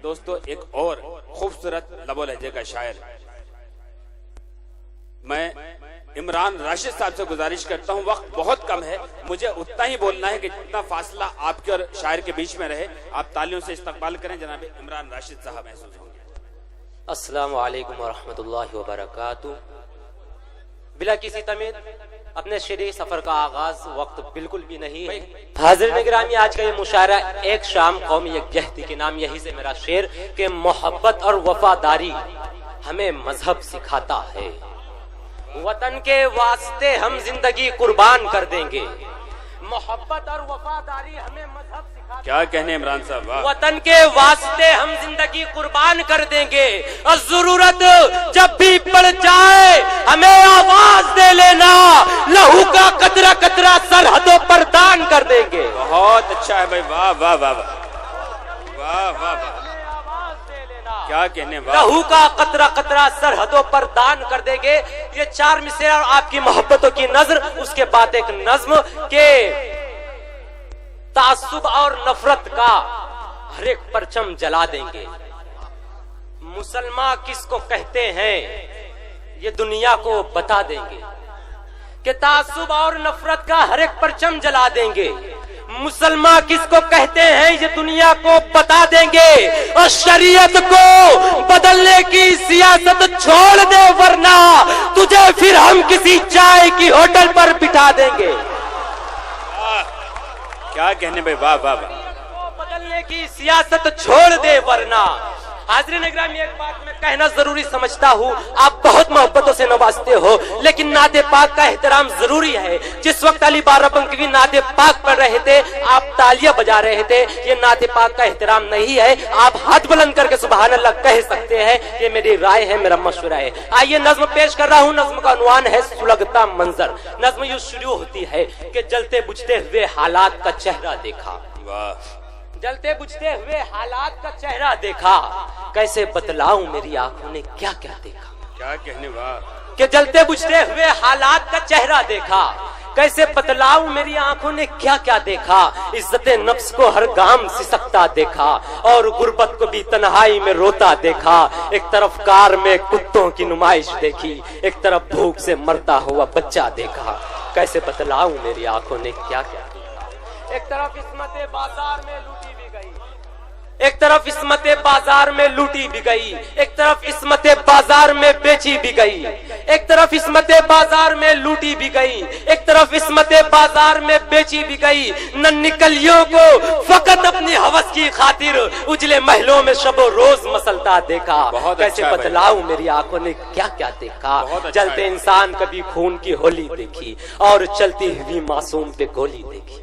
دوستو ایک اور خوبصورت لب و لہجے کا شاعر میں عمران راشد صاحب سے گزارش کرتا ہوں، وقت بہت کم ہے، مجھے اتنا ہی بولنا ہے کہ جتنا فاصلہ آپ کے اور شاعر کے بیچ میں رہے آپ تالیوں سے استقبال کریں۔ جناب عمران راشد صاحب محسوس ہوں گے۔ السلام علیکم ورحمۃ اللہ وبرکاتہ۔ بلا کسی تمید اپنے شعری سفر کا آغاز وقت بالکل بھی نہیں ہے۔ حاضرین گرامی، آج کا یہ مشاعرہ ایک شام قوم یکجہتی کے نام یہی سے میرا شعر کہ محبت اور وفاداری ہمیں مذہب سکھاتا ہے، وطن کے واسطے ہم زندگی قربان کر دیں گے، محبت اور وفاداری ہمیں مذہب سکھاتا ہے۔ کیا کہنے عمران صاحب، وطن کے واسطے ہم زندگی قربان کر دیں گے، اور ضرورت جب بھی پڑ جائے ہمیں آواز دے لینا، لہو کا قطرہ قطرہ سرحدوں پر دان کر دیں گے۔ بہت اچھا ہے بھائی، واہ واہ واہ واہ واہ واہ، کیا کہنے، لہو کا قطرہ قطرہ سرحدوں پر دان کر دیں گے۔ یہ چار مصرے اور آپ کی محبتوں کی نظر، اس کے بعد ایک نظم کہ تعصب اور نفرت کا ہر ایک پرچم جلا دیں گے۔ مسلمان کس کو کہتے ہیں یہ دنیا کو بتا دیں گے، کہ تعصب اور نفرت کا ہر ایک پرچم جلا دیں گے۔ مسلمان کس کو کہتے ہیں یہ دنیا کو بتا دیں گے، اور شریعت کو بدلنے کی سیاست چھوڑ دے ورنہ تجھے پھر ہم کسی چائے کی ہوٹل پر بٹھا دیں گے۔ کیا کہنے بھائی، واہ واہ واہ، بدلنے کی سیاست چھوڑ دے ورنہ۔ حاضرین اکرام، ایک بات میں کہنا ضروری سمجھتا ہوں، آپ بہت محبتوں سے نوازتے ہو لیکن نعت پاک کا احترام ضروری ہے۔ جس وقت علی بارابنکی نعت پاک پڑھ رہے تھے آپ تالیاں بجا رہے تھے، یہ نعت پاک کا احترام نہیں ہے۔ آپ ہاتھ بلند کر کے سبحان اللہ کہہ سکتے ہیں، یہ میری رائے ہے، میرا مشورہ ہے۔ آئیے نظم پیش کر رہا ہوں، نظم کا عنوان ہے سلگتا منظر۔ نظم یوں شروع ہوتی ہے کہ جلتے بجھتے ہوئے حالات کا چہرہ دیکھا، جلتے بجھتے ہوئے حالات کا چہرہ دیکھا، کیسے بتلاؤں میری آنکھوں نے کیا کیا دیکھا۔ کیا کہنے، واہ، کہ جلتے بجھتے ہوئے حالات کا چہرہ دیکھا، کیسے بتلاؤں میری آنکھوں نے کیا کیا دیکھا۔ عزت نفس کو ہر گام سسکتا دیکھا، اور غربت کو بھی تنہائی میں روتا دیکھا۔ ایک طرف کار میں کتوں کی نمائش دیکھی، ایک طرف بھوک سے مرتا ہوا بچہ دیکھا، کیسے بتلاؤں میری آنکھوں نے کیا کیا دیکھا۔ ایک طرف عصمت بازار میں لوٹی بھی گئی، ایک طرف عصمت بازار میں لوٹی بھی گئی، ایک طرف عصمت بازار میں بیچی بھی گئی، ایک طرف عصمت بازار میں لوٹی بھی گئی، ایک طرف عصمت بازار میں بیچی بھی گئی۔ نن نکلیوں کو فقط اپنی ہوس کی خاطر اجلے محلوں میں شب و روز مسلتا دیکھا، کیسے بتلاؤں میری آنکھوں نے کیا کیا دیکھا۔ جلتے انسان کبھی خون کی ہولی دیکھی، اور چلتی ہوئی معصوم پہ گولی دیکھی۔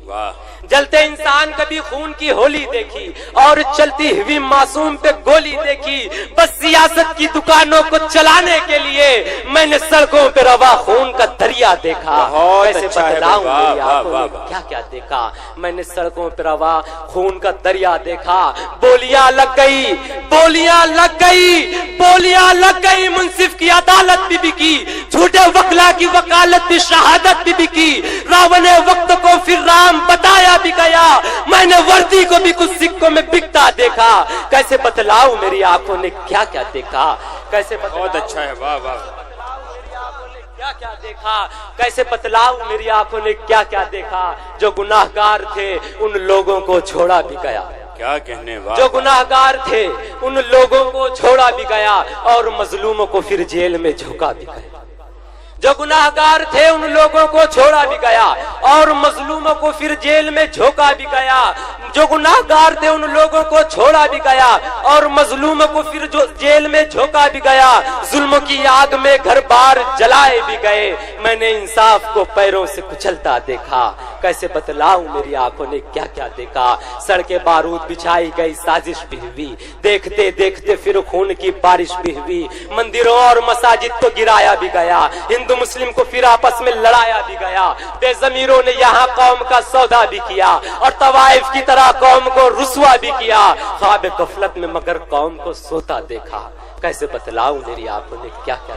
جلتے انسان کبھی خون کی ہولی دیکھی، اور چلتی ہوئی معصوم پہ گولی دیکھی۔ بس سیاست کی دکانوں کو چلانے کے لیے میں نے سڑکوں پہ روا خون کا دریا دیکھا، کیسے بتلاؤں میری آنکھوں نے کیا کیا دیکھا۔ میں نے سڑکوں پہ روا خون کا دریا دیکھا۔ بولیاں لگ گئی، بولیاں لگ گئی، بولیاں لگ گئی، منصف کی عدالت بھی بکی، جھوٹے وکلا کی وکالت بھی شہادت بھی بکی۔ راون وقت کو پھر رام بتایا بھی گیا، میں نے وردی کو بھی کچھ سکوں میں بکتا دیکھا، کیسے بتلاؤں میری آنکھوں نے کیا کیا دیکھا۔ کیسے بہت اچھا ہے، واہ واہ، کیا کیا دیکھا، کیسے بتلاؤں میری آنکھوں نے کیا کیا دیکھا۔ جو گناہگار تھے ان لوگوں کو چھوڑا بھی گیا، کیا کہنے، واہ، جو گناہگار تھے ان لوگوں کو چھوڑا بھی گیا، اور مظلوموں کو پھر جیل میں جھوکا بھی گیا۔ جو گناہگار تھے ان لوگوں کو چھوڑا بھی گیا، اور مظلوموں کو پھر جیل میں جھوکا بھی گیا۔ جو گناہگار تھے ان لوگوں کو چھوڑا بھی گیا، اور مظلوموں کو پھر جیل میں جھوکا بھی گیا۔ ظلم کی آگ میں گھر بار جلائے بھی گئے، میں نے انصاف کو پیروں سے کچلتا دیکھا، کیسے بتلاؤں میری آنکھوں نے کیا کیا دیکھا۔ سڑکیں بارود بچھائی گئی، سازش بھی ہوئی، دیکھتے دیکھتے پھر خون کی بارش بھی ہوئی۔ مندروں اور مساجد کو گرایا بھی گیا، ہندو مسلم کو پھر آپس میں لڑایا بھی گیا۔ بے ضمیروں نے یہاں قوم کا سودا بھی کیا، اور طوائف کی طرح قوم کو رسوا بھی کیا۔ خواب غفلت میں مگر قوم کو سوتا دیکھا، کیسے بتلاؤں میری آنکھوں نے کیا کیا۔